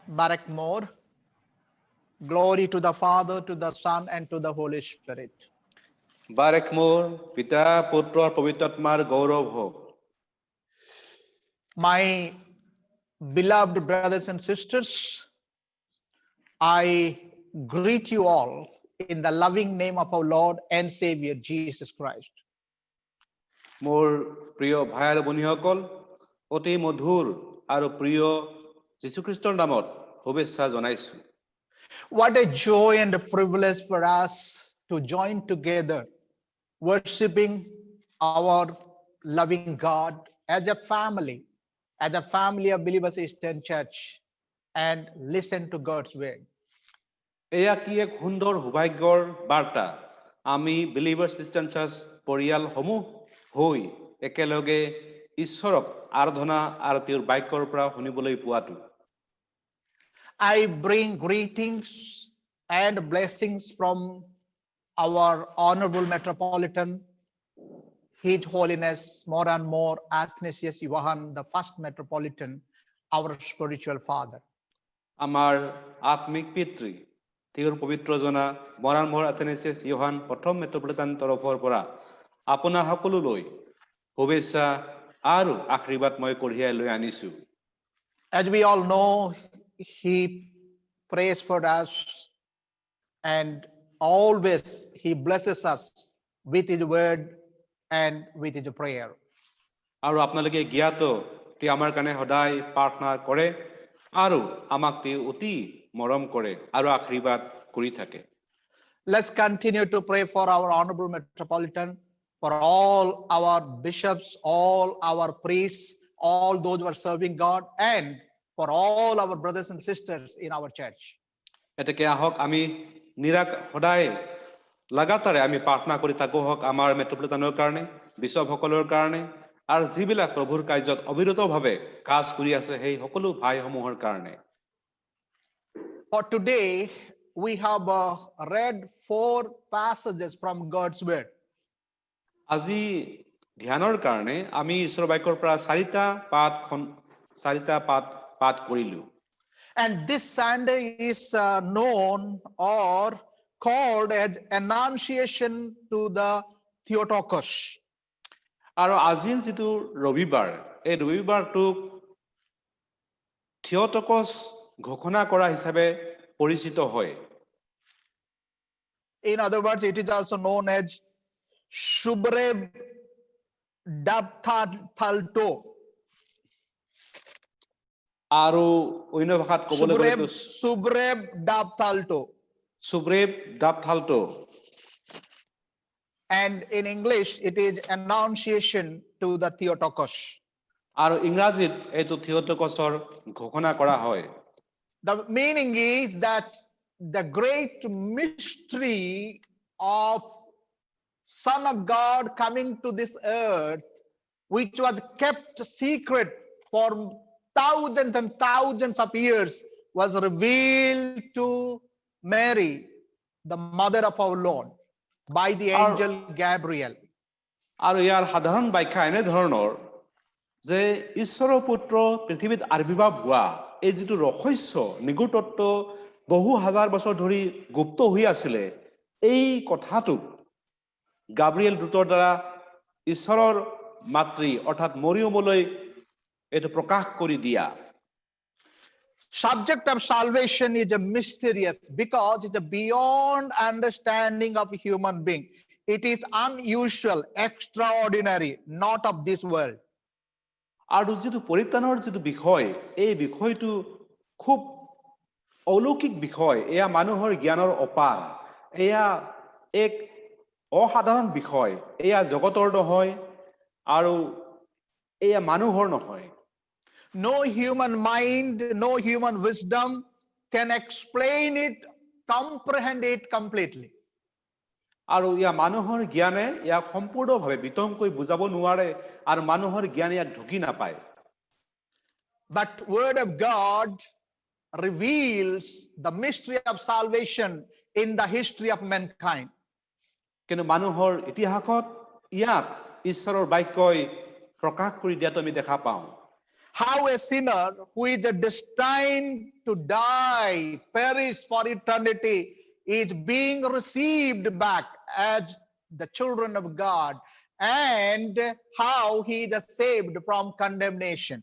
Barak more. Glory to the Father, to the Son, and to the Holy Spirit. Barak more, Pita, Putra, Pavitatmar, Gaurav ho. My beloved brothers and sisters, I greet you all in the loving name of our Lord and Savior Jesus Christ. More প্ৰিয় ভাই আৰু বন্ধুসকল অতি মধুৰ আৰু প্ৰিয় যীশু খ্ৰীষ্টৰ নামত শুভেচ্ছা জনাইছো What a joy and a privilege for us to join together worshiping our loving God as a family of Believers Eastern Church and listen to God's word. এয়া কি এক সুন্দৰ সৌভাগ্যৰ বাৰ্তা আমি বিলিভাৰ্ছ খ্ৰীষ্টান চাৰ্চ পৰিয়ালসমূহ হৈ একেলগে ঈশ্বৰক আৰাধনা আৰু তেওঁৰ বাক্যৰ পৰা শুনিবলৈ পোৱাটো I bring greetings and blessings from our Honorable Metropolitan, His Holiness more and more Athanasius Johann, the first Metropolitan, our spiritual father. আমাৰ আত্মিক পিতৃ তেওঁৰ পবিত্ৰ জনা মৰাণমৰ আথেনেছিয়াছ ইয়োহান প্ৰথম মেট্ৰপলিটান তৰফৰ পৰা আপোনাৰ সকলোলৈ শুভেচ্ছা আৰু আশীৰ্বাদ মই কঢ়িয়াই লৈ আনিছো As we all know, he prays for us and always he blesses us with his word and with his prayer. আৰু আপোনালোকে জ্ঞাত তেওঁ আমাৰ কাৰণে সদায় প্ৰাৰ্থনা কৰে আৰু আমাক তেওঁ অতি মৰম কৰে আৰু আশীৰ্বাদ কৰি থাকে Let's continue to pray for our Honorable Metropolitan, for all our bishops, all our priests, all those who are serving God, and for all our brothers and sisters in our church. এতেকে আহক আমি সদায় লাগাতাৰে আমি প্ৰাৰ্থনা কৰি থাকো হওক আমাৰ মেট্ৰপলিটানৰ কাৰণে বিশ্বসকলৰ কাৰণে আৰু যিবিলাক প্ৰভুৰ কাৰ্যত অবিৰতভাৱে কাজ কৰি আছে সেই সকলো ভাইসমূহৰ কাৰণে For today, we have read 4 passages from God's word. আজি ধ্যানৰ কাৰণে আমি ঈশ্বৰৰ বাক্যৰ পৰা 4টা পাঠ কৰিলো And this Sunday is known or called as Annunciation to the Theotokos. আৰু আজিৰ যেটো ৰবিবাৰ এই ৰবিবাৰটোক থিওটকস ঘোষণা কৰা হিচাপে পৰিচিত হয় In other words, it is also known as Shubreb Dabthalto. আৰু অন্য ভাষাত ক'বলৈ গ'লে Shubreb Dabthalto. সুব্ৰেব দাপথালটো And in English, it is Annunciation to the Theotokos. আৰু ইংৰাজীত এইটো থিওটকসৰ ঘোষণা কৰা হয় The meaning is that the great mystery of Son of God coming to this earth, which was kept secret for thousands and thousands of years, was revealed to Mary, the mother of our Lord, by the angel Gabriel. আৰু ইয়াৰ সাধাৰণ ব্যাখ্যা এনে ধৰণৰ যে ঈশ্বৰৰ পুত্ৰ পৃথিৱীত আবিৰ্ভাৱ হোৱা এই যেটো ৰহস্য নিগুতত্ব বহু হাজাৰ বছৰ ধৰি গুপ্ত হৈ আছিল এই কথাটো গাব্ৰিয়েল দূতৰ দ্বাৰা ঈশ্বৰৰ মাতৃ অৰ্থাৎ মৰিয়মলৈ এটো প্ৰকাশ কৰি দিয়া Subject of salvation is a mysterious because it's beyond understanding of a human being. It is unusual, extraordinary, not of this world. আৰু যেটো পৰিত্ৰাণৰ যেটো বিষয় এই বিষয়টো খুব অলৌকিক বিষয় এয়া মানুহৰ জ্ঞানৰ অপাৰ এয়া এক অসাধাৰণ বিষয় এয়া জগতৰ নহয় আৰু এয়া মানুহৰ নহয় No human mind, no human wisdom can explain it, comprehend it completely. আৰু ইয়া মানুহৰ জ্ঞানে ইয়াক সম্পূৰ্ণভাৱে বিতংকৈ বুজাব নোৱাৰে আৰু মানুহৰ জ্ঞান ইয়াক ঢুকি নাপায় But word of God reveals the mystery of salvation in the history of mankind. কিন্তু মানুহৰ ইতিহাসত ইয়াক ঈশ্বৰৰ বাক্যই প্ৰকাশ কৰি দিয়াটো আমি দেখা পাওঁ how a sinner who is destined to die, perish for eternity, is being received back as the children of God, and how he is saved from condemnation.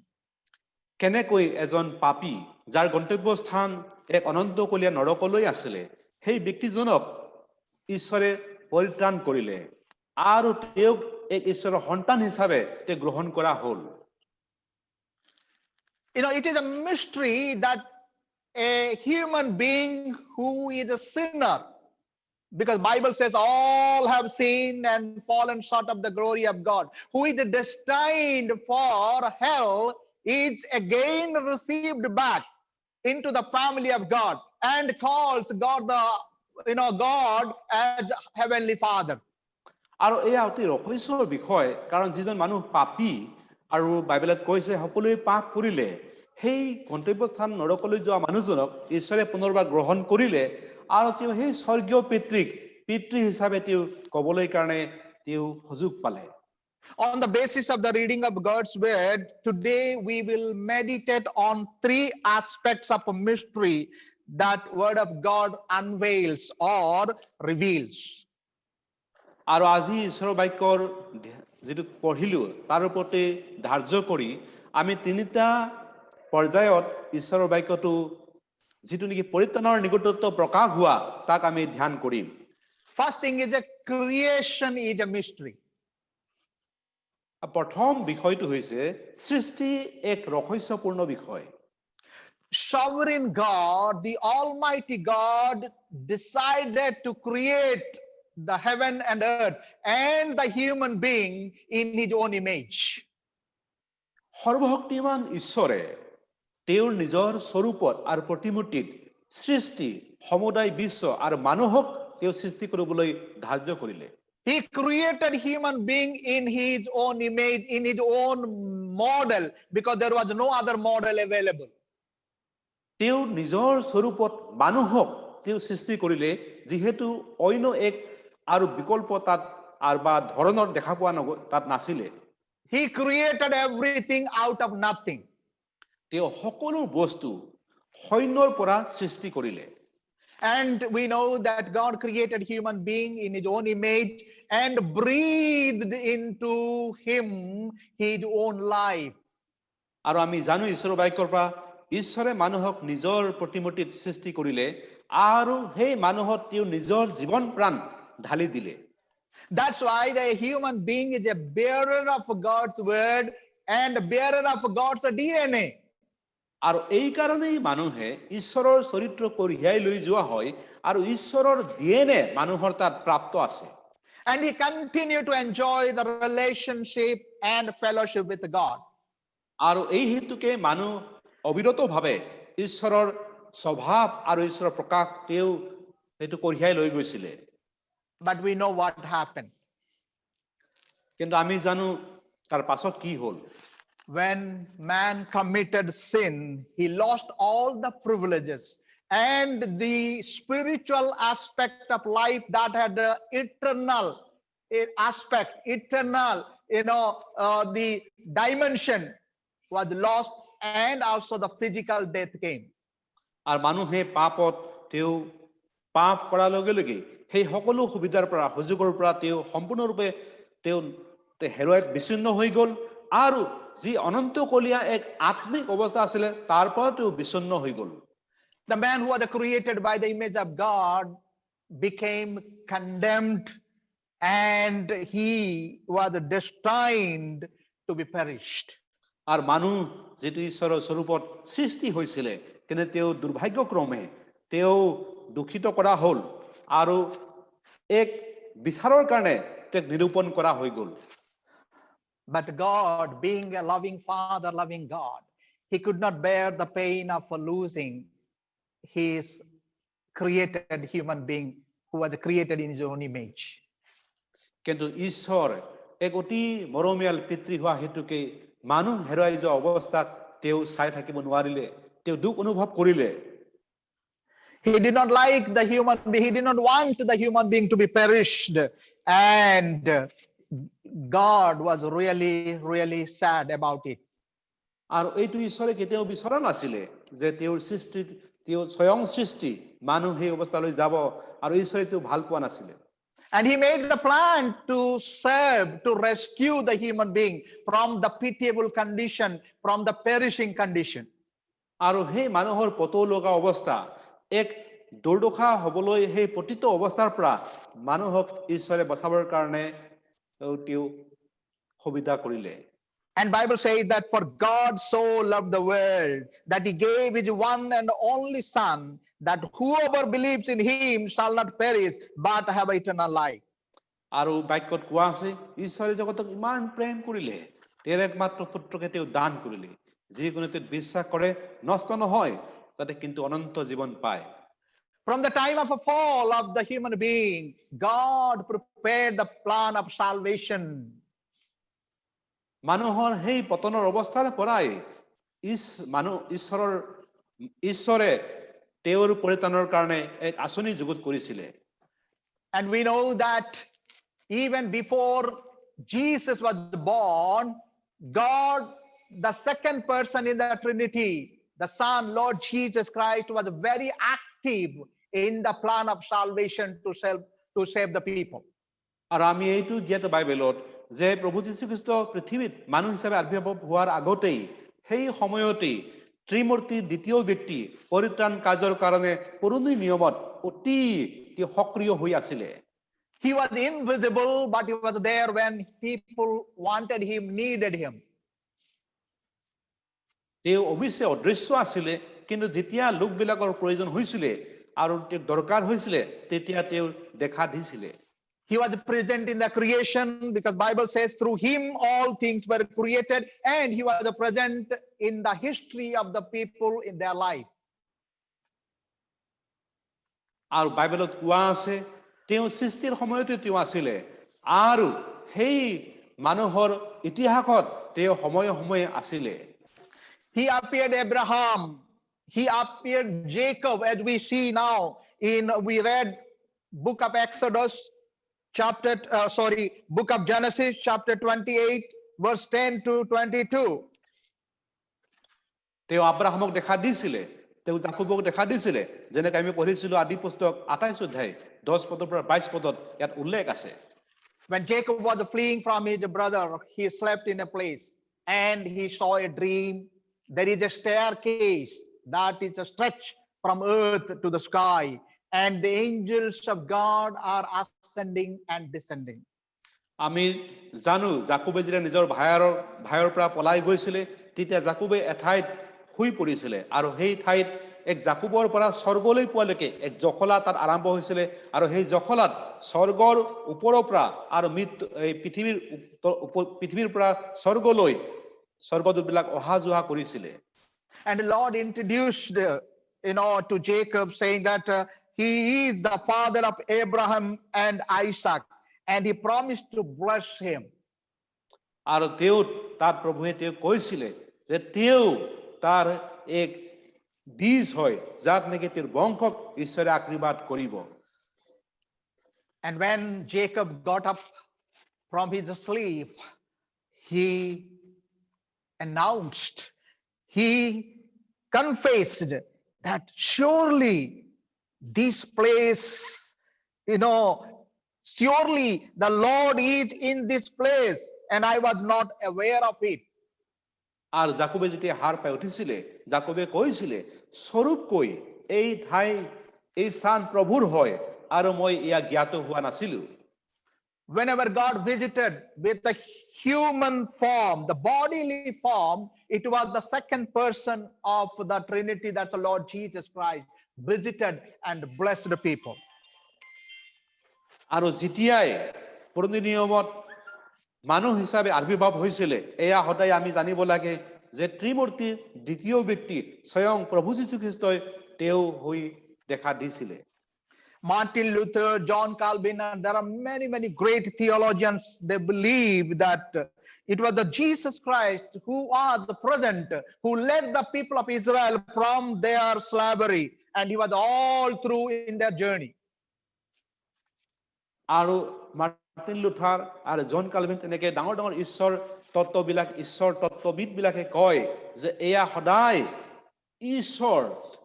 কেনেকৈ এজন পাপী যাৰ গন্তব্যস্থান এক অনন্তকলীয়া নৰকলৈ আছিলে সেই ব্যক্তিজনক ঈশ্বৰে পৰিত্ৰাণ কৰিলে আৰু তেওঁক এক ঈশ্বৰৰ সন্তান হিচাপে তেওঁ গ্ৰহণ কৰা হ'ল It is a mystery that a human being who is a sinner, because Bible says all have sinned and fallen short of the glory of God, who is destined for hell, is again received back into the family of God and calls God God as Heavenly Father. আৰু এয়া অতি ৰহস্যৰ বিষয় কাৰণ যিজন মানুহ পাপী আৰু বাইবেলত কৈছে সকলোৱে পাপ কৰিলে সেই গন্তব্যস্থান নৰকলৈ যোৱা মানুহজনক ঈশ্বৰে পুনৰবাৰ গ্ৰহণ কৰিলে আৰু তেওঁ সেই স্বৰ্গীয় পিতৃ হিচাপে তেওঁ ক'বলৈ কাৰণে তেওঁ সুযোগ পালে On the basis of the reading of God's word, today we will meditate on three aspects of a mystery that word of God unveils or reveals. আৰু আজি ঈশ্বৰৰ বাক্যৰ যিটো পঢ়িলো তাৰ ওপৰতে ধাৰ্য কৰি আমি তিনিটা পৰ্যায়ত ঈশ্বৰৰ বাক্যটো যিটো নেকি পৰিত্ৰাণৰ নিকটত্ব প্ৰকাশ হোৱা তাক আমি ধ্যান কৰিম First thing is a creation is a mystery. প্ৰথম বিষয়টো হৈছে সৃষ্টি এক ৰহস্যপূৰ্ণ বিষয় Sovereign God, the Almighty God, decided to create the heaven and earth and the human being in his own image. সৰ্বশক্তিমান ঈশ্বৰে তেওঁৰ নিজৰ স্বৰূপত আৰু প্ৰতিমূৰ্তিত সৃষ্টি সমুদায় বিশ্ব আৰু মানুহক তেওঁ সৃষ্টি কৰিবলৈ ধাৰ্য কৰিলে He created human being in his own image, in his own model, because there was no other model available. তেওঁ নিজৰ স্বৰূপত মানুহক তেওঁ সৃষ্টি কৰিলে যিহেতু অন্য এক আৰু বিকল্প তাত আৰু বা ধৰণৰ দেখা পোৱা তাত নাছিলে He created everything out of nothing. তেওঁ সকলো বস্তু শূন্যৰ পৰা সৃষ্টি কৰিলে And we know that God created human being in his own image and breathed into him his own life. আৰু আমি জানো ঈশ্বৰৰ বাক্যৰ পৰা ঈশ্বৰে মানুহক নিজৰ প্ৰতিমূৰ্তিত সৃষ্টি কৰিলে আৰু সেই মানুহক তেওঁ নিজৰ জীৱন প্ৰাণ ঢালি দিলে That's why the human being is a bearer of God's word and a bearer of God's DNA. আৰু এই কাৰণেই মানুহে ঈশ্বৰৰ চৰিত্ৰ কঢ়িয়াই লৈ যোৱা হয় আৰু ঈশ্বৰৰ DNA মানুহৰ তাত প্ৰাপ্ত আছে And he continued to enjoy the relationship and fellowship with God. আৰু এই হেতুকে মানুহ অবিৰতভাৱে ঈশ্বৰৰ স্বভাৱ আৰু ঈশ্বৰৰ প্ৰকাশ তেওঁ সেইটো কঢ়িয়াই লৈ গৈছিলে But we know what happened. কিন্তু আমি জানো তাৰ পাছত কি হ'ল When man committed sin, he lost all the privileges and the spiritual aspect of life that had the eternal aspect, the dimension was lost, and also the physical death came. আৰু মানুহে পাপত তেওঁ পাপ কৰাৰ লগে লগে সেই সকলো সুবিধাৰ পৰা সুযোগৰ পৰা তেওঁ সম্পূৰ্ণৰূপে তেওঁ হেৰুৱাই বিচ্ছিন্ন হৈ গ'ল আৰু যি অনন্তকলীয়া এক আত্মিক অৱস্থা আছিলে তাৰ পৰা তেওঁ বিচ্ছিন্ন হৈ গ'ল The man who was created by the image of God became condemned and he was destined to be perished. আৰু মানুহ যিটো ঈশ্বৰৰ স্বৰূপত সৃষ্টি হৈছিলে কিন্তু তেওঁ দুৰ্ভাগ্যক্ৰমে তেওঁ দুখিত কৰা হ'ল আৰু এক বিচাৰৰ কাৰণে তেওঁক নিৰূপণ কৰা হৈ গ'ল But God, being a loving Father, loving God, he could not bear the pain of losing his created human being who was created in his own image. কিন্তু ঈশ্বৰ এক অতি মৰমীয়াল পিতৃ হোৱা হেতুকে মানুহ হেৰুৱাই যোৱা অৱস্থাত তেওঁ চাই থাকিব নোৱাৰিলে তেওঁ দুখ অনুভৱ কৰিলে He did not like the human being, he did not want the human being to be perished, and God was really, really sad about it. আৰু এইটো ঈশ্বৰে কেতিয়াও বিচৰা নাছিলে যে তেওঁৰ সৃষ্টি তেওঁৰ স্বয়ং সৃষ্টি মানুহ সেই অৱস্থালৈ যাব আৰু ঈশ্বৰে এইটো ভাল পোৱা নাছিলে And he made the plan to serve, to rescue the human being from the pitiable condition, from the perishing condition. আৰু সেই মানুহৰ পতৌ লগা অৱস্থা এক দুৰ্দশা হ'বলৈ সেই প্ৰতিটো অৱস্থাৰ পৰা মানুহক ঈশ্বৰে বচাবৰ কাৰণে তেওঁ সুবিধা কৰিলে And Bible says that for God so loved the world that he gave his one and only son, that whoever believes in him shall not perish but have eternal life. আৰু বাক্যত কোৱা আছে ঈশ্বৰে জগতক ইমান প্ৰেম কৰিলে তেওঁৰ একমাত্ৰ পুত্ৰকে তেওঁ দান কৰিলে যিকোনো তেওঁ বিশ্বাস কৰে নষ্ট নহয় তাতে কিন্তু অনন্ত জীৱন পায় From the time of a fall of the human being, God prepared the plan of salvation. মানুহৰ সেই পতনৰ অৱস্থাৰ পৰাই ঈশ্বৰে তেওঁৰ পৰিত্ৰাণৰ কাৰণে এক আঁচনি যুগুত কৰিছিলে And we know that even before Jesus was born, God, the second person in the Trinity, the Son, Lord Jesus Christ, was very active in the plan of salvation to save the people. আৰু আমি এইটো জ্ঞাত বাইবেলত যে প্ৰভু যীশু খ্ৰীষ্ট পৃথিৱীত মানুহ হিচাপে আবিৰ্ভাৱ হোৱাৰ আগতেই সেই সময়তেই ত্ৰিমূৰ্তি দ্বিতীয় ব্যক্তি পৰিত্ৰাণ কাৰ্যৰ কাৰণে পুৰণি নিয়মত অতি সক্ৰিয় হৈ আছিলে He was invisible, but he was there when people wanted him, needed him. তেওঁ অৱশ্যে অদৃশ্য আছিলে কিন্তু যেতিয়া লোকবিলাকৰ প্ৰয়োজন হৈছিলে আৰু তেওঁক দৰকাৰ হৈছিলে তেতিয়া তেওঁ দেখা দিছিলে He was present in the creation because Bible says through him all things were created, and he was present in the history of the people in their life. আৰু বাইবেলত কোৱা আছে তেওঁ সৃষ্টিৰ সময়তে তেওঁ আছিলে আৰু সেই মানুহৰ ইতিহাসত তেওঁ সময়ে সময়ে আছিলে He appeared Abraham, he appeared Jacob, as we see now we read book of Exodus book of Genesis chapter 28 verse 10 to 22. তেওঁ আব্ৰাহামক দেখা দিছিলে তেওঁ যাকোবক দেখা দিছিলে যেনেকৈ আমি পঢ়িছিলো আদি পুস্তক 28 অধ্যায় 10 পদৰ পৰা 22 পদত ইয়াত উল্লেখ আছে When Jacob was fleeing from his brother, he slept in a place and he saw a dream. There is a staircase that is a stretch from earth to the sky, and the angels of God are ascending and descending. আমি জানো যাকোবে যেতিয়া নিজৰ ভাইৰ পৰা পলাই গৈছিলে তেতিয়া যাকোবে এঠাইত শুই পৰিছিলে আৰু সেই ঠাইত এক যাকোবৰ পৰা স্বৰ্গলৈ পোৱালৈকে এক জখলা তাত আৰম্ভ হৈছিলে আৰু সেই জখলাত স্বৰ্গৰ ওপৰৰ পৰা আৰু এই পৃথিৱীৰ পৰা স্বৰ্গলৈ স্বৰ্গদূতবিলাক অহা যোৱা কৰিছিলে And the Lord introduced to Jacob, saying that he is the father of Abraham and Isaac, and he promised to bless him. আৰু তেওঁ তাত প্ৰভুৱে তেওঁ কৈছিলে যে তেওঁ তাৰ এক বীজ হয় যাক নেকি তেওঁৰ বংশক ঈশ্বৰে আশীৰ্বাদ কৰিব And when Jacob got up from his sleep, he announced, he confessed that surely this place, surely the Lord is in this place, and I was not aware of it. আৰু যাকোবে যেতিয়া হাৰ পাই উঠিছিলে যাকোবে কৈছিলে স্বৰূপকৈ এই স্থান প্ৰভুৰ হয় আৰু মই ইয়া জ্ঞাত হোৱা নাছিলো Whenever God visited with the human form, the bodily form, it was the second person of the Trinity, that's the Lord Jesus Christ, visited and blessed the people. আৰু যেতিয়াই পুৰণি নিয়মত মানুহ হিচাপে আবিৰ্ভাৱ হৈছিলে এয়া সদায় আমি জানিব লাগে যে ত্ৰিমূৰ্তিৰ দ্বিতীয় ব্যক্তি স্বয়ং প্ৰভু যীশু খ্ৰীষ্টই তেওঁ হৈ দেখা দিছিলে Martin Luther, John Calvin, and there are many great theologians. They believe that it was the Jesus Christ who was present, who led the people of Israel from their slavery, and he was all through in their journey. আৰু Martin Luther আৰু জন Calvin তেনেকৈ ডাঙৰ ঈশ্বৰ তত্ত্ববিলাক ঈশ্বৰ তত্ত্ববিদবিলাকে কয় যে এয়া সদায় ঈশ্বৰ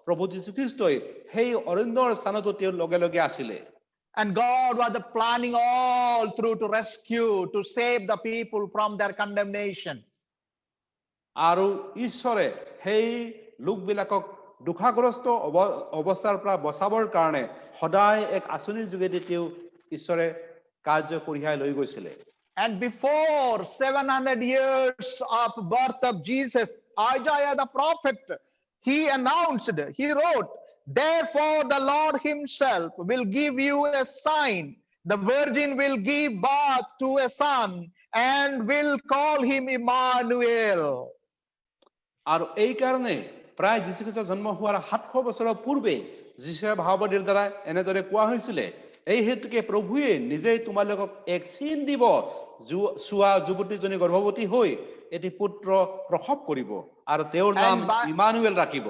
প্ৰভু যীশুখ্ৰীষ্টই সেই অৰণ্যৰ স্থানতো তেওঁৰ লগে লগে আছিলে And God was planning all through to rescue, to save the people from their condemnation. আৰু ঈশ্বৰে সেই লোকবিলাকক দুখাগ্ৰস্ত অৱস্থাৰ পৰা বচাবৰ কাৰণে সদায় এক আঁচনিৰ যোগেদি তেওঁ ঈশ্বৰে কাৰ্য কঢ়িয়াই লৈ গৈছিলে And before 700 years of birth of Jesus, Isaiah the prophet, he announced, he wrote, therefore the Lord himself will give you a sign. The virgin will give birth to a son and will call him Emmanuel. আৰু এই কাৰণে প্ৰায় যীশুখ্ৰীষ্ট জন্ম হোৱাৰ 700 বছৰৰ পূৰ্বে যীশুৱে ভাৱবাদীৰ দ্বাৰা এনেদৰে কোৱা হৈছিলে এই হেতুকে প্ৰভুৱে নিজেই তোমালোকক এক চিন দিব চোৱা যুৱতীজনী গৰ্ভৱতী হৈ এটি পুত্ৰ প্ৰসৱ কৰিব আৰু তেওঁৰ নাম ইমানুৱেল ৰাখিব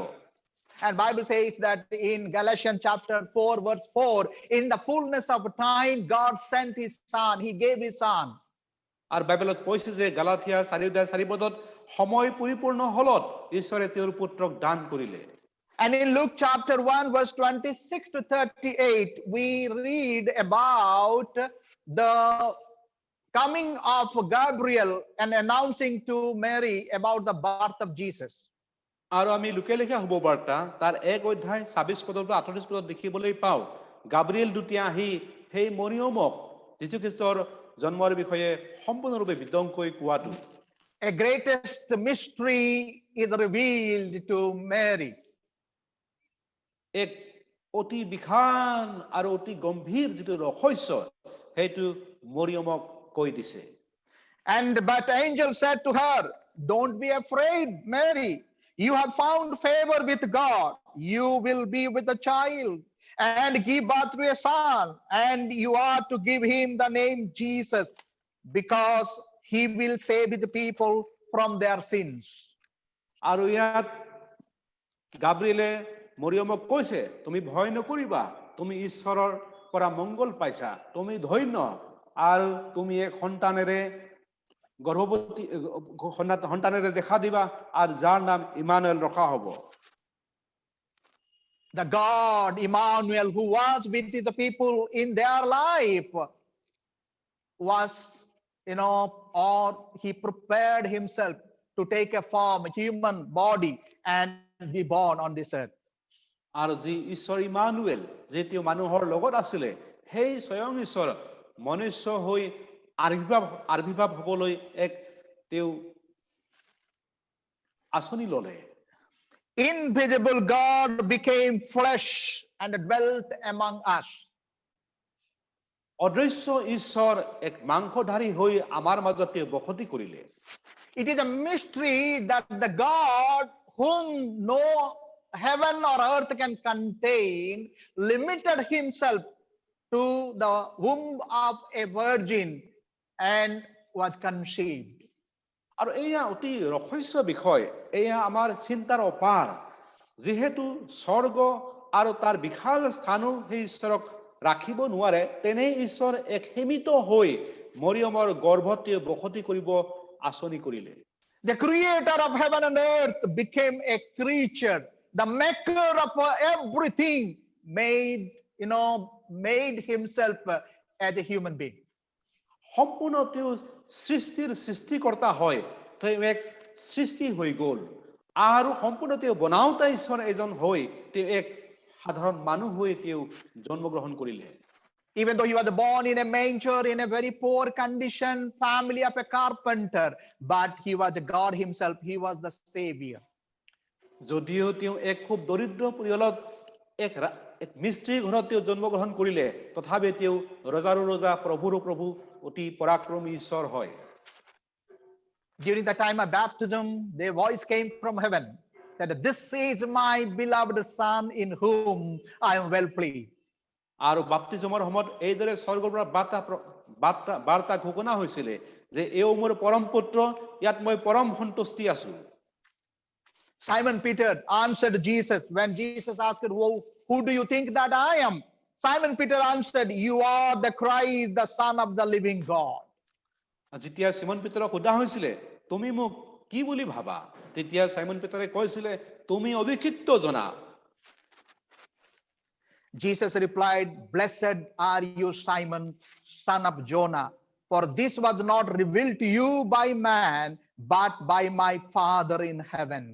And Bible says that in Galatians chapter 4 verse 4, in the fullness of time God sent his son, he gave his son. আৰু বাইবেলত কৈছে যে গালাথিয়া 4:4 পদত সময় পৰিপূৰ্ণ হলত ঈশ্বৰে তেওঁৰ পুত্ৰক দান কৰিলে And in Luke chapter 1 verse 26 to 38, we read about the coming of Gabriel and announcing to Mary about the birth of Jesus. আৰু আমি লোকে লেখা হ'ব বাৰ্তা তাৰ 1 অধ্যায় 26 পদৰ পৰা 38 পদত দেখিবলৈ পাওঁ গাব্ৰিয়েল দূতে আহি সেই মৰিয়মক যীশুখ্ৰীষ্টৰ জন্মৰ বিষয়ে সম্পূৰ্ণৰূপে বিতংকৈ কোৱাটো A greatest mystery is revealed to Mary. এক অতি বিখান আৰু অতি গম্ভীৰ যিটো ৰহস্য সেইটো মৰিয়মক কৈ দিছে And but angel said to her, don't be afraid, Mary. You have found favor with God. You will be with a child and give birth to a son, and you are to give him the name Jesus, because he will save the people from their sins. আৰু ইয়াত গাব্ৰিয়েলে মৰিয়মক কৈছে তুমি ভয় নকৰিবা তুমি ঈশ্বৰৰ পৰা মংগল পাইছা তুমি ধন্য আৰু তুমি এক সন্তানেৰে গৰ্ভৱতী সন্তানেৰে দেখা দিবা আৰু যাৰ নাম ইমানুৱেল ৰখা হ'ব The God Emmanuel, who was with the people in their life, was, or he prepared himself to take a form, a human body, and be born on this earth. আৰু যি ঈশ্বৰ ইমানুৱেল যে তেওঁ মানুহৰ লগত আছিলে সেই স্বয়ং ঈশ্বৰ মনুষ্য হৈ আবিৰ্ভাৱ হ'বলৈ এক তেওঁ আঁচনি ল'লে Invisible God became flesh and dwelt among us. অদৃশ্য ঈশ্বৰ এক মাংসধাৰী হৈ আমাৰ মাজত তেওঁ বসতি কৰিলে It is a mystery that the God whom no heaven or earth can contain limited himself to the womb of a virgin and was conceived. আৰু এয়া অতি ৰহস্য বিষয় এয়া আমাৰ চিন্তাৰ অপাৰ যেহেতু স্বৰ্গ আৰু তাৰ বিশাল স্থানো সেই ঈশ্বৰক ৰাখিব নোৱাৰে তেনে ঈশ্বৰ এক সীমিত হৈ মৰিয়মৰ গৰ্ভত বসতি কৰিব আঁচনি কৰিলে The creator of heaven and earth became a creature. The maker of everything made himself as a human being. সম্পূৰ্ণ তেওঁ সৃষ্টিৰ সৃষ্টিকৰ্তা হয় তেওঁ এক সৃষ্টি হৈ গ'ল আৰু সম্পূৰ্ণ তেওঁ বনাওঁতা ঈশ্বৰ এজন হৈ তেওঁ এক সাধাৰণ মানুহ হৈ তেওঁ জন্মগ্ৰহণ কৰিলে Even though he was born in a manger in a very poor condition, family of a carpenter, but he was God himself. He was the savior. যদিও তেওঁ এক খুব দৰিদ্ৰ পৰিয়ালত এক মিস্ত্ৰী ঘৰত তেওঁ জন্মগ্ৰহণ কৰিলে তথাপি তেওঁ ৰজাৰো ৰজা প্ৰভুৰো প্ৰভু অতি পৰাক্ৰমী ঈশ্বৰ হয় During the time of baptism, the voice came from heaven that this is my beloved son in whom I am well pleased. আৰু বাপ্তিজমৰ সময়ত এইদৰে স্বৰ্গৰ পৰা বাৰ্তা ঘোষণা হৈছিলে যে এও মোৰ পৰম পুত্ৰ ইয়াত মই পৰম সন্তুষ্টি আছো Simon Peter answered Jesus when Jesus asked, who do you think that I am? Simon Peter answered, you are the Christ, the Son of the living God. যেতিয়া চিমন পিতৰক সোধা হৈছিলে তুমি মোক কি বুলি ভাবা তেতিয়া চাইমন পিতৰে কৈছিলে তুমি অভিষিক্ত জনা Jesus replied, "Blessed are you, Simon, son of Jonah, for this was not revealed to you by man, but by my Father in heaven."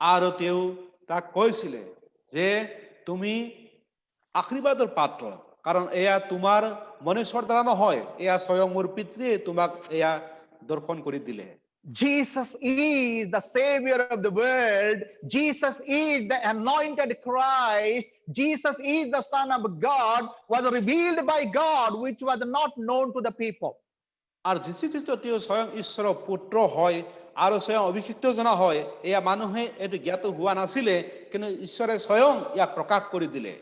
আৰু তেওঁ তাক কৈছিলে যে তুমি আশীৰ্বাদৰ পাত্ৰ কাৰণ এয়া তোমাৰ মনুষ্যৰ দ্বাৰা নহয় এয়া স্বয়ং মোৰ পিতৃয়ে তোমাক এয়া দৰ্শন কৰি দিলে Jesus is the Savior of the world. Jesus is the anointed Christ. Jesus is the Son of God, was revealed by God, which was not known to the people. আৰু যীশুখ্ৰীষ্ট তেওঁ স্বয়ং ঈশ্বৰৰ পুত্ৰ হয় আৰু স্বয়ং অভিষিক্ত জনা হয় এয়া মানুহে এইটো জ্ঞাত হোৱা নাছিলে কিন্তু ঈশ্বৰে স্বয়ং ইয়াক প্ৰকাশ কৰি দিলে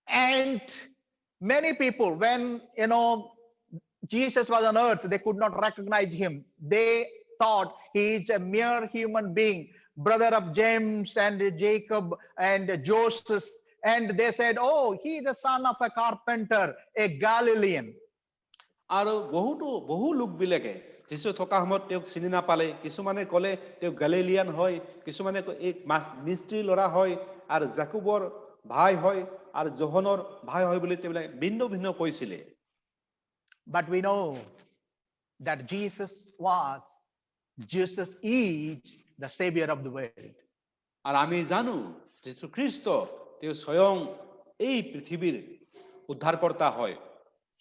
And many people, when Jesus was on earth, they could not recognize him. They thought he is a mere human being, brother of James and Jacob and Joseph. And they said, oh, he is the son of a carpenter, a Galilean. আৰু বহু লোকবিলাকে যীশু থকা সময়ত তেওঁক চিনি নাপালে কিছুমানে ক'লে তেওঁ গালিলিয়ান হয় কিছুমানে এক মিস্ত্ৰী ল'ৰা হয় আৰু জাকুবৰ ভাই হয় আৰু যোহনৰ ভাই হয় বুলি তেওঁবিলাক ভিন্ন ভিন্ন কৈছিলে But we know that Jesus is the Savior of the world. আৰু আমি জানো যীশুখ্ৰীষ্ট তেওঁ স্বয়ং এই পৃথিৱীৰ উদ্ধাৰকৰ্তা হয়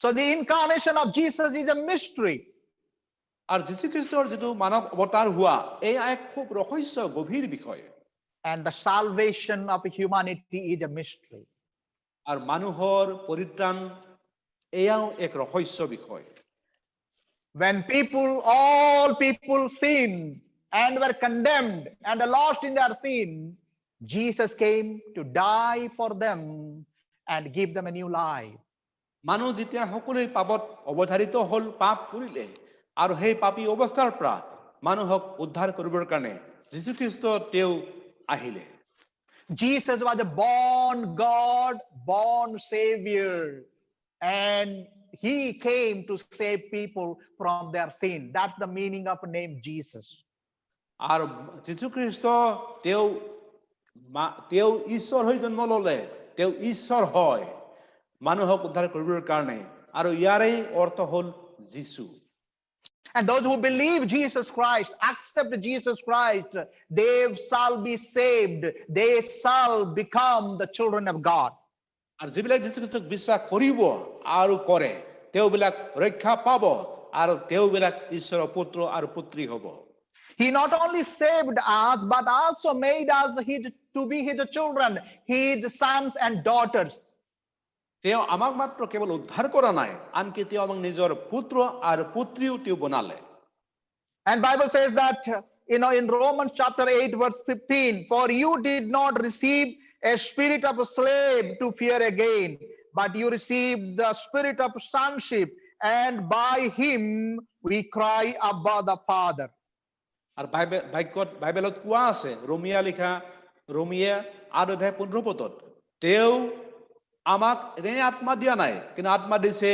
So the incarnation of Jesus is a mystery. আৰু যীশুখ্ৰীষ্টৰ যিটো মানৱ অৱতাৰ হোৱা এই এক খুব ৰহস্য গভীৰ বিষয় And the salvation of humanity is a mystery. আৰু মানুহৰ পৰিত্ৰাণ এয়াও এক ৰহস্য বিষয় When all people sinned and were condemned and lost in their sin, Jesus came to die for them and give them a new life. মানুহ যেতিয়া সকলোৱে পাপত অৱধাৰিত হ'ল পাপ কৰিলে আৰু সেই পাপী অৱস্থাৰ পৰা মানুহক উদ্ধাৰ কৰিবৰ কাৰণে যীশুখ্ৰীষ্ট তেওঁ আহিলে Jesus was a born God, born Savior, and he came to save people from their sin. That's the meaning of the name Jesus. আৰু যীশুখ্ৰীষ্ট তেওঁ ঈশ্বৰ হৈ জন্ম ল'লে তেওঁ ঈশ্বৰ হয় মানুহক উদ্ধাৰ কৰিবৰ কাৰণে আৰু ইয়াৰে অৰ্থ হ'ল যীশু And those who believe Jesus Christ, accept Jesus Christ, they shall be saved. They shall become the children of God. আৰু যিবিলাক যীশুখ্ৰীষ্টক বিশ্বাস কৰিব আৰু কৰে তেওঁবিলাক ৰক্ষা পাব আৰু তেওঁবিলাক ঈশ্বৰৰ পুত্ৰ আৰু পুত্ৰী হ'ব He not only saved us, but also made us to be his children, his sons and daughters. তেওঁ আমাক মাত্ৰ কেৱল উদ্ধাৰ কৰা নাই আনকি তেওঁ আমাক নিজৰ পুত্ৰ আৰু পুত্ৰীও তেওঁ বনালে And Bible says that in Romans chapter 8 verse 15, for you did not receive a spirit of a slave to fear again, but you received the spirit of sonship, and by him we cry, Abba the Father. আৰু বাইবেলত কোৱা আছে ৰোমিয়া 8:15 তেওঁ আমাক এনে আত্মা দিয়া নাই কিন্তু আত্মা দিছে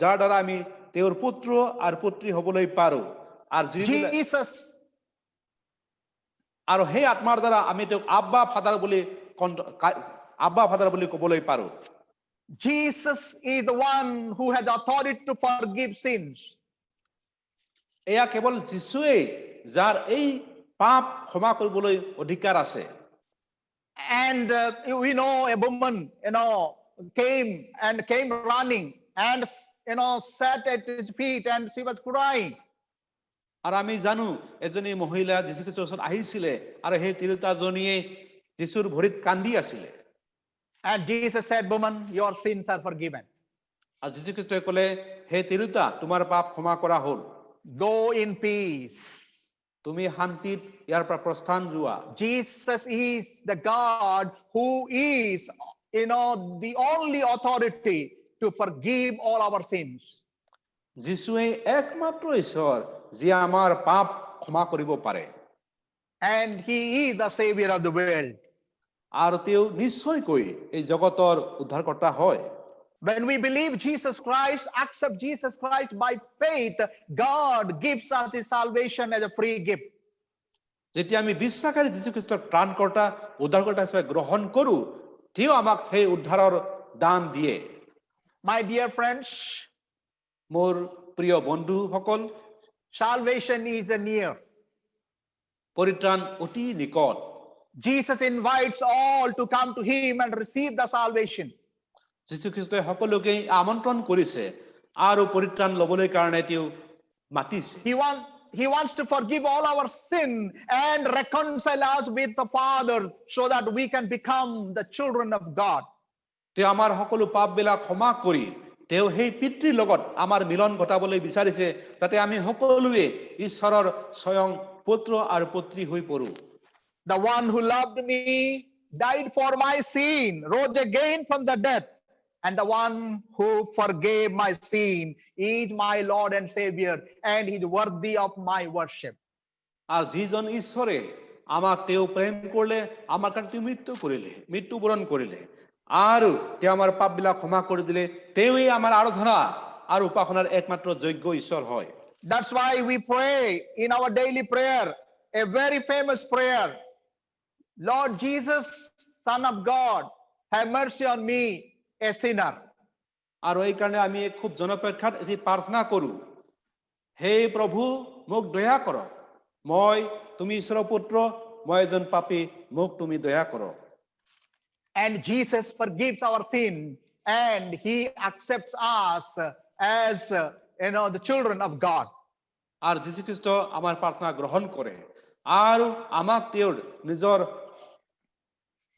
যাৰ দ্বাৰা আমি তেওঁৰ পুত্ৰ আৰু পুত্ৰী হ'বলৈ পাৰো আৰু আৰু সেই আত্মাৰ দ্বাৰা আমি তেওঁক আব্বা ফাদাৰ বুলি ক'বলৈ পাৰো Jesus is the one who has authority to forgive sins. এয়া কেৱল যীশুৱেই যাৰ এই পাপ ক্ষমা কৰিবলৈ অধিকাৰ আছে And we know a woman came running and sat at his feet and she was crying. আৰু আমি জানো এজনী মহিলা যীশুখ্ৰীষ্টৰ ওচৰত আহিছিলে আৰু সেই তিৰোতাজনীয়ে যীশুৰ ভৰিত কান্দি আছিলে And Jesus said, woman, your sins are forgiven. আৰু যীশুখ্ৰীষ্টই ক'লে হে তিৰোতা তোমাৰ পাপ ক্ষমা কৰা হ'ল Go in peace. তুমি শান্তিত ইয়াৰ পৰা প্ৰস্থান যোৱা Jesus is the God who is the only authority to forgive all our sins. যীশুৱে একমাত্ৰ ঈশ্বৰ যিয়ে আমাৰ পাপ ক্ষমা কৰিব পাৰে And he is the Savior of the world. আৰু তেওঁ নিশ্চয়কৈ এই জগতৰ উদ্ধাৰকৰ্তা হয় When we believe Jesus Christ, accept Jesus Christ by faith, God gives us his salvation as a free gift. যেতিয়া আমি বিশ্বাসেৰে যীশুখ্ৰীষ্টৰ ত্ৰাণকৰ্তা উদ্ধাৰকৰ্তা হিচাপে গ্ৰহণ কৰো, তেওঁ আমাক সেই উদ্ধাৰৰ দান দিয়ে। My dear friends, মোৰ প্ৰিয় বন্ধুসকল, salvation is near. পৰিত্ৰাণ অতি নিকট। Jesus invites all to come to him and receive the salvation. যীশুখ্ৰীষ্টই সকলোকে আমন্ত্ৰণ কৰিছে আৰু পৰিত্ৰাণ ল'বলৈ কাৰণে তেওঁ মাতিছে। He wants to forgive all our sin and reconcile us with the Father so that we can become the children of God. তেওঁ আমাৰ সকলো পাপবিলাক ক্ষমা কৰি তেওঁ সেই পিতৃৰ লগত আমাৰ মিলন ঘটাবলৈ বিচাৰিছে, যাতে আমি সকলোৱে ঈশ্বৰৰ স্বয়ং পুত্ৰ আৰু পুত্ৰী হৈ পৰো। The one who loved me died for my sin, rose again from the death, and the one who forgave my sin is my Lord and Savior, and he is worthy of my worship. আৰু যিজন ঈশ্বৰে আমাক তেওঁ প্ৰেম কৰিলে, আমাৰ কাৰণে তেওঁ মৃত্যুবৰণ কৰিলে আৰু তেওঁ আমাৰ পাপবিলাক ক্ষমা কৰি দিলে, তেওঁই আমাৰ আৰাধনা আৰু উপাসনাৰ একমাত্ৰ যোগ্য ঈশ্বৰ হয়। That's why we pray in our daily prayer, a very famous prayer. Lord Jesus, Son of God, have mercy on me, a sinner. আৰু এই কাৰণে আমি খুব জনপ্ৰখ্যাত এটি প্ৰাৰ্থনা কৰো, হে প্ৰভু মোক দয়া কৰক, তুমি ঈশ্বৰৰ পুত্ৰ, মই এজন পাপী, মোক তুমি দয়া কৰক। And Jesus forgives our sin and he accepts us as the children of God. আৰু যীশুখ্ৰীষ্ট আমাৰ প্ৰাৰ্থনা গ্ৰহণ কৰে আৰু আমাক তেওঁৰ নিজৰ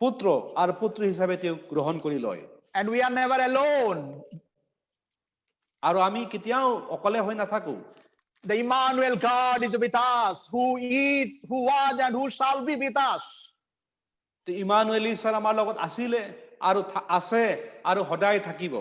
পুত্ৰ আৰু পুত্ৰী হিচাপে তেওঁ গ্ৰহণ কৰি লয়। And we are never alone. আৰু আমি কেতিয়াও অকলে হৈ নাথাকো। The Emmanuel God is with us, who is, who was, and who shall be with us. Emmanuel ঈশ্বৰ আমাৰ লগত আছিলে আৰু আছে আৰু সদায় থাকিব।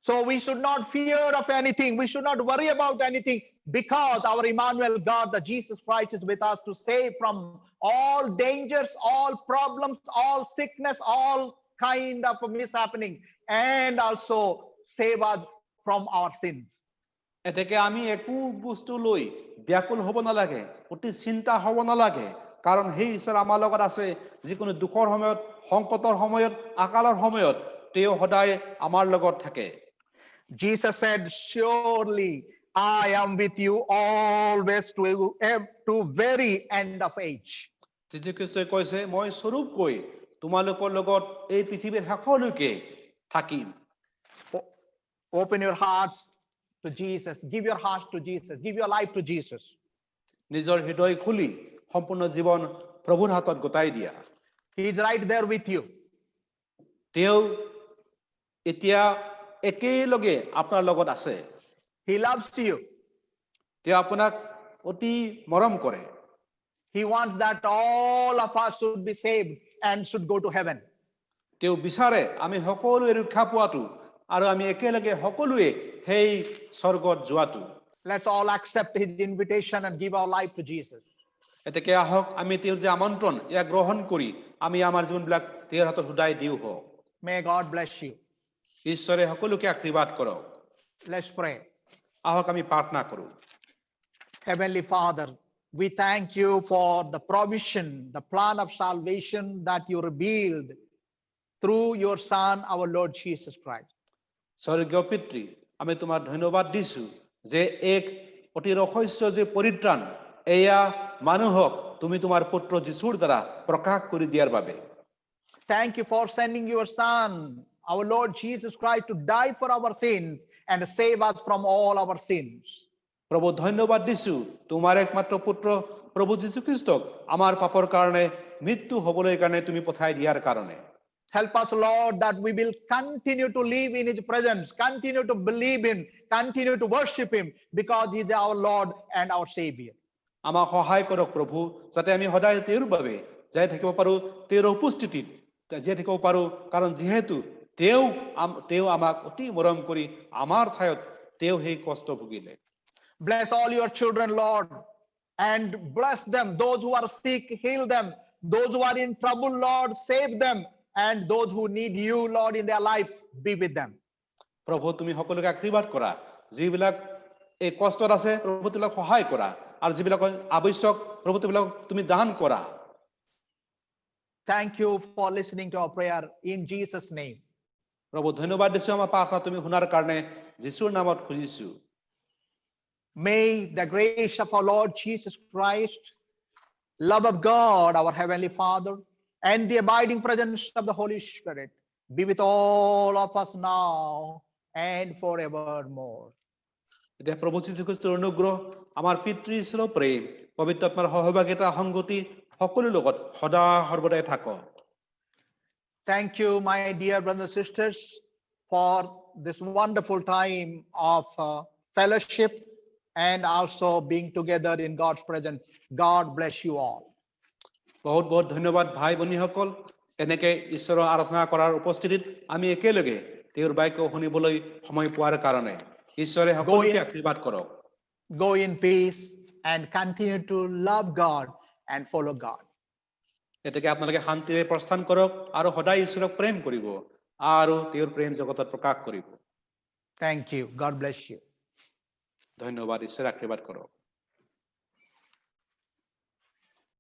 So we should not fear of anything. We should not worry about anything, because our Emmanuel God, the Jesus Christ, is with us to save from all dangers, all problems, all sickness, all kind of mishappening, and also save us from our sins. এতেকে আমি একো বস্তু লৈ ব্যাকুল হ'ব নালাগে, অতি চিন্তা হ'ব নালাগে, কাৰণ সেই ঈশ্বৰ আমাৰ লগত আছে। যিকোনো দুখৰ সময়ত, সংকটৰ সময়ত, আকালৰ সময়ত তেওঁ সদায় আমাৰ লগত থাকে। Jesus said, surely I am with you always to very end of age. যীশুখ্ৰীষ্টই কৈছে, মই স্বৰূপকৈ তোমালোকৰ লগত এই পৃথিৱীৰ শেষলৈকে থাকিম। Open your hearts to Jesus. Give your heart to Jesus. Give your life to Jesus. নিজৰ হৃদয় খুলি সম্পূৰ্ণ জীৱন প্ৰভুৰ হাতত গতাই দিয়া। He is right there with you. তেওঁ এতিয়া একেলগে আপোনাৰ লগত আছে। He loves you. তেওঁ আপোনাক অতি মৰম কৰে। He wants that all of us should be saved and should go to heaven. তেওঁ বিচাৰে আমি সকলোৱে ৰক্ষা পোৱাটো আৰু আমি একেলগে সকলোৱে সেই স্বৰ্গত যোৱাটো। Let's all accept his invitation and give our life to Jesus. এতেকে আহক আমি তেওঁৰ যে আমন্ত্ৰণ এয়া গ্ৰহণ কৰি আমি আমাৰ জীৱনবিলাক তেওঁৰ হাতত সদায় দিওঁ হওক। May God bless you. ঈশ্বৰে সকলোকে আশীৰ্বাদ কৰক। Let's pray. আহক আমি প্ৰাৰ্থনা কৰো। Heavenly Father, we thank you for the provision, the plan of salvation that you revealed through your Son, our Lord Jesus Christ. স্বৰ্গীয় পিতৃ, আমি তোমাক ধন্যবাদ দিছো যে এক অতি ৰহস্য যে পৰিত্ৰাণ এয়া মানুহক তুমি তোমাৰ পুত্ৰ যীশুৰ দ্বাৰা প্ৰকাশ কৰি দিয়াৰ বাবে। Thank you for sending your Son, our Lord Jesus Christ, to die for our sins and save us from all our sins. প্ৰভু ধন্যবাদ দিছো তোমাৰ একমাত্ৰ পুত্ৰ প্ৰভু যীশুখ্ৰীষ্টক আমাৰ পাপৰ কাৰণে মৃত্যু হ'বলৈ কাৰণে তুমি পঠাই দিয়াৰ কাৰণে। Help us, Lord, that we will continue to live in his presence, continue to believe him, continue to worship him, because he is our Lord and our Savior. আমাক সহায় কৰক প্ৰভু, যাতে আমি সদায় তেওঁৰ বাবে জীয়াই থাকিব পাৰো, তেওঁৰ উপস্থিতিত জীয়াই থাকিব পাৰো, কাৰণ যিহেতু তেওঁ আমাক অতি মৰম কৰি আমাৰ ঠাইত তেওঁ সেই কষ্ট ভুগিলে। Bless all your children, Lord, and bless them. Those who are sick, heal them. Those who are in trouble, Lord, save them. And those who need you, Lord, in their life, be with them. প্ৰভু তুমি সকলোকে আশীৰ্বাদ কৰা, যিবিলাক এই কষ্টত আছে প্ৰভু তোমাক সহায় কৰা, আৰু যিবিলাক আৱশ্যক প্ৰভু তোমাক তুমি দান কৰা। Thank you for listening to our prayer in Jesus' name. প্ৰভু ধন্যবাদ দিছো আমাৰ প্ৰাৰ্থনা তুমি শুনাৰ কাৰণে, যীশুৰ নামত খুজিছো। May the grace of our Lord Jesus Christ, love of God, our Heavenly Father, and the abiding presence of the Holy Spirit be with all of us now and forevermore. এতিয়া প্ৰভু যীশুখ্ৰীষ্টৰ অনুগ্ৰহ, আমাৰ পিতৃ ঈশ্বৰৰ প্ৰেম, পবিত্ৰ আত্মাৰ সহভাগিতা সংগতি সকলো লগত সদা সৰ্বদাই থাকক। Thank you, my dear brothers and sisters, for this wonderful time of fellowship and also being together in God's presence. God bless you all. বহুত বহুত ধন্যবাদ ভাই ভনীসকল, এনেকে ঈশ্বৰৰ আৰাধনা কৰাৰ উপস্থিতিত আমি একেলগে তেওঁৰ বাক্য শুনিবলৈ সময় পোৱাৰ কাৰণে ঈশ্বৰে সকলোকে আশীৰ্বাদ কৰক। Go in peace and continue to love God and follow God. এতেকে আপোনালোকে শান্তিৰে প্ৰস্থান কৰক আৰু সদায় ঈশ্বৰক প্ৰেম কৰিব আৰু তেওঁৰ প্ৰেম জগতত প্ৰকাশ কৰিব। Thank you. God bless you. ধন্যবাদ, ঈশ্বৰে আশীৰ্বাদ কৰক।